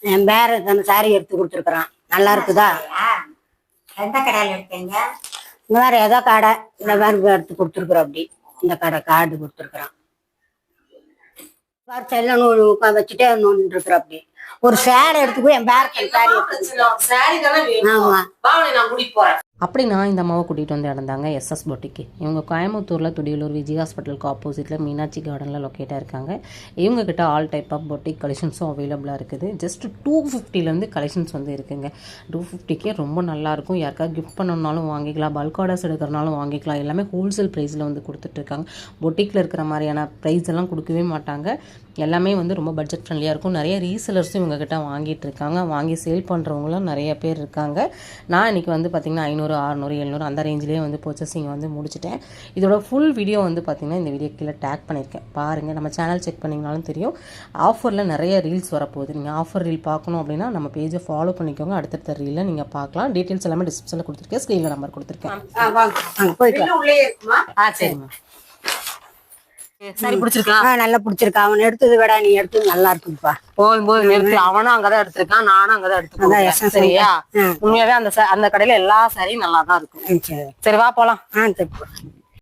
என் பேர அந்த சாரி எடுத்து கொடுத்துருக்குறான். நல்லா இருக்குதா? எந்த கடையில் எடுத்தீங்க? இந்த மாதிரி ஏதோ கடை இந்த மாதிரி எடுத்து கொடுத்துருக்குறோம். அப்படி இந்த கடை கார்டு கொடுத்துருக்குறான். எல்லாம் வச்சுட்டே இருக்கிற அப்படி ஒரு சேலை எடுத்துக்கோ. என் பேர சாரி ஆமா நான் கூட்டிட்டு போறேன். அப்படி நான் இந்த அம்மாவை கூட்டிகிட்டு வந்து இடந்தாங்க எஸ்எஸ் பொட்டிக்கு. இவங்க கோயம்புத்தூரில் துடியலூர் விஜய் ஹாஸ்பிட்டலுக்கு ஆப்போசிட்டில் மீனாட்சி கார்டனில் லொக்கேட்டாக இருக்காங்க. இவங்கக்கிட்ட ஆல் டைப் ஆஃப் பொட்டிக் கலெக்ஷன்ஸும் அவைலபிளாக இருக்குது. ஜஸ்ட் 250 கலெக்ஷன்ஸ் வந்து இருக்குங்க. 250 ரொம்ப நல்லாயிருக்கும். யாருக்காவது கிஃப்ட் பண்ணணுன்னாலும் வாங்கிக்கலாம், பல்க் ஆர்டர்ஸ் எடுக்கிறனாலும் வாங்கிக்கலாம். எல்லாமே ஹோல்சேல் ப்ரைஸில் வந்து கொடுத்துட்ருக்காங்க. பொட்டிக்கில் இருக்கிற மாதிரியான ப்ரைஸ் எல்லாம் கொடுக்கவே மாட்டாங்க. எல்லாமே வந்து ரொம்ப பட்ஜெட் ஃப்ரெண்ட்லியாக இருக்கும். நிறைய ரீசெலர்ஸும் இவங்ககிட்ட வாங்கிட்டு இருக்காங்க. வாங்கி சேல் பண்ணுறவங்களும் நிறைய பேர் இருக்காங்க. நான் இன்றைக்கி வந்து பார்த்திங்கன்னா 500, 600, 700 அந்த ரேஞ்சிலே வந்து பர்ச்சேசிங் வந்து முடிச்சிட்டேன். இதோட ஃபுல் வீடியோ வந்து பார்த்திங்கன்னா இந்த வீடியோ கீழே டேக் பண்ணியிருக்கேன், பாருங்கள். நம்ம சேனல் செக் பண்ணிங்கனாலும் தெரியும். ஆஃபரில் நிறைய ரீல்ஸ் வரப்போகுது. நீங்கள் ஆஃபர் ரீல் பார்க்கணும் அப்படின்னா நம்ம பேஜை ஃபாலோ பண்ணிக்கோங்க. அடுத்தடுத்த ரீலில் நீங்கள் பார்க்கலாம். டீட்டெயில்ஸ் எல்லாமே டிஸ்கிரிப்ஷனில் கொடுத்துருக்கேன், ஸ்க்ரீனில் நம்பர் கொடுத்துருக்கேன். போயிட்டு சரிம்மா. சரி, பிடிச்சிருக்கா? நல்லா பிடிச்சிருக்கா. அவன் எடுத்தது விட நீ எடுத்தது நல்லா இருக்குப்பா. போகும்போது நிறுத்தி அவனும் அங்கதான் எடுத்திருக்கான், நானும் அங்கதான் எடுத்துக்கேன். சரியா? உண்மையாவே அந்த கடையில எல்லா சாரியும் நல்லா தான் இருக்கும். சரி வா போலாம். சரி.